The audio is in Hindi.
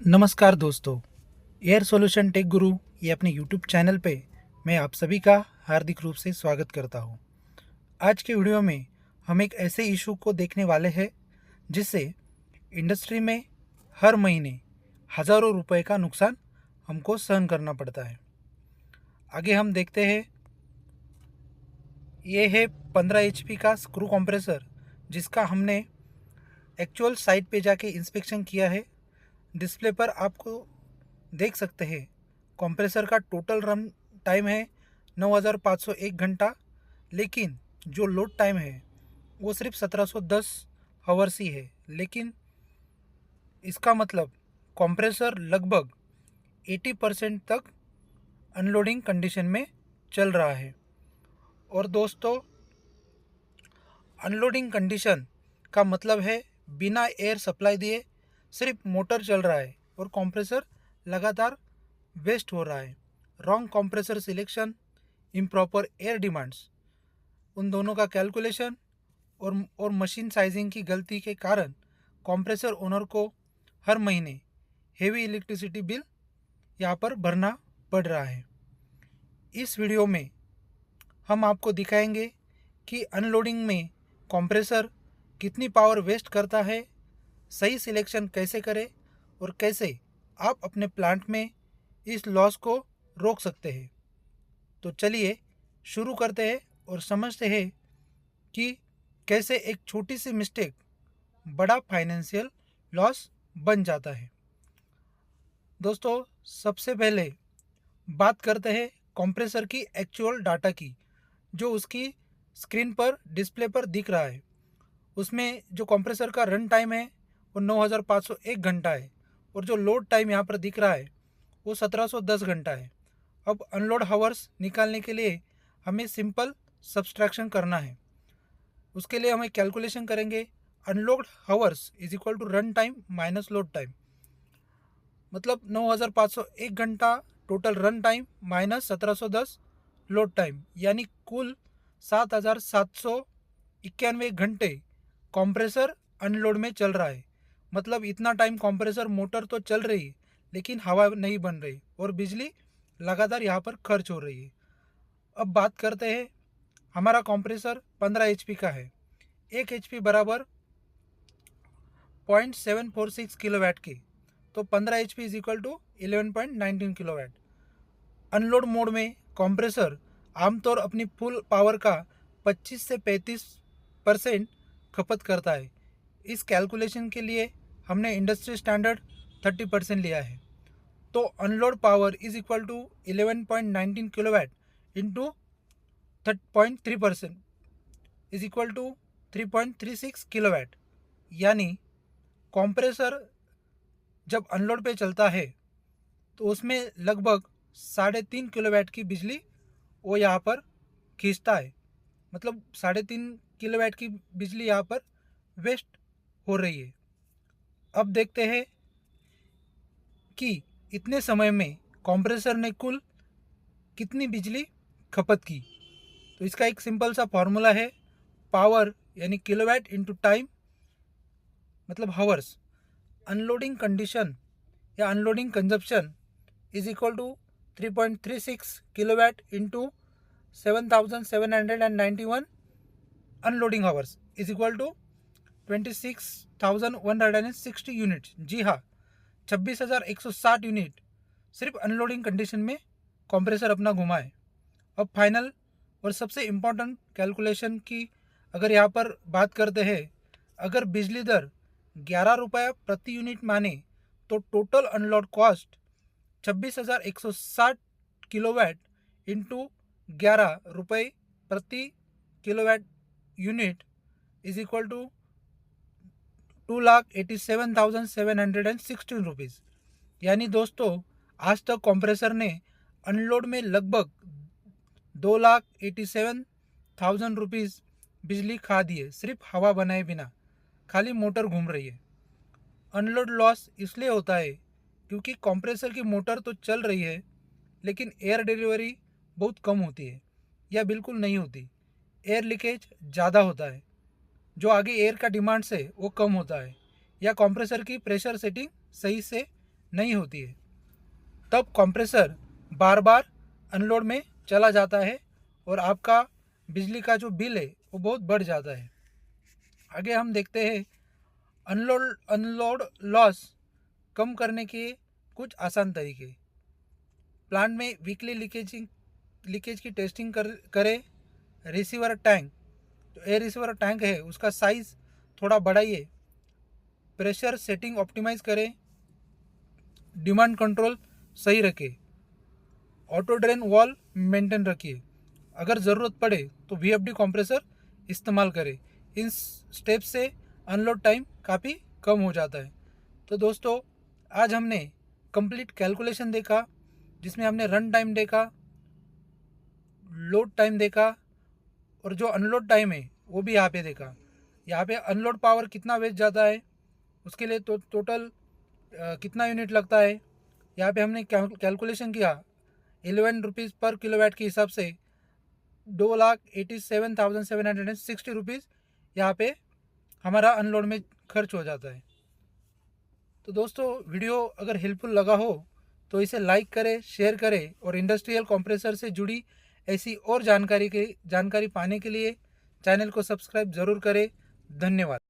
नमस्कार दोस्तों, एयर सॉल्यूशन टेक गुरु ये अपने यूट्यूब चैनल पे मैं आप सभी का हार्दिक रूप से स्वागत करता हूँ। आज के वीडियो में हम एक ऐसे इशू को देखने वाले हैं जिससे इंडस्ट्री में हर महीने हज़ारों रुपए का नुकसान हमको सहन करना पड़ता है। आगे हम देखते हैं। ये है 15 HP का स्क्रू कंप्रेसर जिसका हमने एक्चुअल साइट पे जाके इंस्पेक्शन किया है। डिस्प्ले पर आपको देख सकते हैं कंप्रेसर का टोटल रन टाइम है 9501 घंटा, लेकिन जो लोड टाइम है वो सिर्फ 1710 हावर्स ही है। लेकिन इसका मतलब कंप्रेसर लगभग 80% तक अनलोडिंग कंडीशन में चल रहा है। और दोस्तों, अनलोडिंग कंडीशन का मतलब है बिना एयर सप्लाई दिए सिर्फ मोटर चल रहा है और कंप्रेसर लगातार वेस्ट हो रहा है। Wrong compressor selection, improper air demands, उन दोनों का कैलकुलेशन और मशीन साइजिंग की गलती के कारण कंप्रेसर ओनर को हर महीने हेवी इलेक्ट्रिसिटी बिल यहाँ पर भरना पड़ रहा है। इस वीडियो में हम आपको दिखाएंगे कि अनलोडिंग में कंप्रेसर कितनी पावर वेस्ट करता है, सही सिलेक्शन कैसे करें और कैसे आप अपने प्लांट में इस लॉस को रोक सकते हैं। तो चलिए शुरू करते हैं और समझते हैं कि कैसे एक छोटी सी मिस्टेक बड़ा फाइनेंशियल लॉस बन जाता है। दोस्तों, सबसे पहले बात करते हैं कंप्रेसर की एक्चुअल डाटा की, जो उसकी स्क्रीन पर डिस्प्ले पर दिख रहा है। उसमें जो कंप्रेसर का रन टाइम है वो 9501 घंटा है और जो लोड टाइम यहाँ पर दिख रहा है वो 1710 घंटा है। अब अनलोड हावर्स निकालने के लिए हमें सिंपल सब्सट्रैक्शन करना है। उसके लिए हमें कैलकुलेशन करेंगे unload hours is equal to run time minus load time. मतलब 9501 घंटा total run time minus 1710 load time, यानी कुल 7791 घंटे कंप्रेसर अनलोड में चल रहा है। मतलब इतना टाइम कंप्रेसर मोटर तो चल रही है लेकिन हवा नहीं बन रही और बिजली लगातार यहाँ पर खर्च हो रही है। अब बात करते हैं, हमारा कंप्रेसर 15 HP का है। 1 HP बराबर 0.746 किलोवाट की, तो 15 HP is equal to 11.19 kilowatt. Unload mode में कंप्रेसर आमतौर अपनी फुल पावर का 25 से 35% खपत करता है। इस कैलकुलेशन के लिए हमने इंडस्ट्री स्टैंडर्ड 30% लिया है। तो unload power is equal to 11.19 kilowatt into 0.3% is equal to 3.36 kilowatt. यानी कंप्रेसर जब अनलोड पे चलता है तो उसमें लगभग 3.5 किलोवाट की बिजली वो यहाँ पर खींचता है। मतलब 3.5 किलोवाट की बिजली यहाँ पर वेस्ट हो रही है। अब देखते हैं कि इतने समय में कंप्रेसर ने कुल कितनी बिजली खपत की। तो इसका एक सिंपल सा फॉर्मूला है, पावर यानी किलोवाट इंटू टाइम मतलब हावर्स। अनलोडिंग कंडीशन या unloading consumption is equal to 3.36 kilowatt into 7791 unloading hours is equal to 26,160 unit. जी हाँ, 26,160 यूनिट सिर्फ अनलोडिंग कंडीशन में कंप्रेसर अपना घुमाए। अब फाइनल और सबसे इम्पोर्टेंट कैलकुलेशन की अगर यहाँ पर बात करते हैं, अगर बिजली दर 11 रुपया प्रति यूनिट माने तो total unload cost 26,160 kilowatt into 11 रुपये प्रति kilowatt unit is equal to 2,87,716 rupees. यानी दोस्तों, आज तक कंप्रेसर ने अनलोड में लगभग 2,87,000 रुपीज़ बिजली खा दी है, सिर्फ हवा बनाए बिना, खाली मोटर घूम रही है। अनलोड लॉस इसलिए होता है क्योंकि कंप्रेसर की मोटर तो चल रही है लेकिन एयर डिलीवरी बहुत कम होती है या बिल्कुल नहीं होती। एयर लीकेज ज़्यादा होता है, जो आगे एयर का डिमांड से वो कम होता है, या कंप्रेसर की प्रेशर सेटिंग सही से नहीं होती है, तब कंप्रेसर बार बार अनलोड में चला जाता है और आपका बिजली का जो बिल है वो बहुत बढ़ जाता है। आगे हम देखते हैं अनलोड लॉस कम करने के कुछ आसान तरीके। प्लांट में वीकली लीकेज की टेस्टिंग करें। रिसीवर टैंक, जो एयर रिसीवर टैंक है उसका साइज़ थोड़ा बढ़ाइए। प्रेशर सेटिंग ऑप्टिमाइज करें। डिमांड कंट्रोल सही रखें। ऑटो ड्रेन वॉल मेंटेन रखिए। अगर ज़रूरत पड़े तो वीएफडी कंप्रेसर इस्तेमाल करें। इन स्टेप से अनलोड टाइम काफ़ी कम हो जाता है। तो दोस्तों, आज हमने कंप्लीट कैलकुलेशन देखा, जिसमें हमने रन टाइम देखा, लोड टाइम देखा और जो अनलोड टाइम है वो भी यहाँ पे देखा। यहाँ पे अनलोड पावर कितना वेस्ट जाता है, उसके लिए तो टोटल कितना यूनिट लगता है, यहाँ पे हमने कैलकुलेशन किया। 11 रुपीज़ पर किलोवाट के हिसाब से 2,87,760 रुपीज़ यहाँ पे हमारा अनलोड में खर्च हो जाता है। तो दोस्तों, वीडियो अगर हेल्पफुल लगा हो तो इसे लाइक करें, शेयर करें और इंडस्ट्रियल कंप्रेसर से जुड़ी ऐसी और जानकारी पाने के लिए चैनल को सब्सक्राइब ज़रूर करें। धन्यवाद।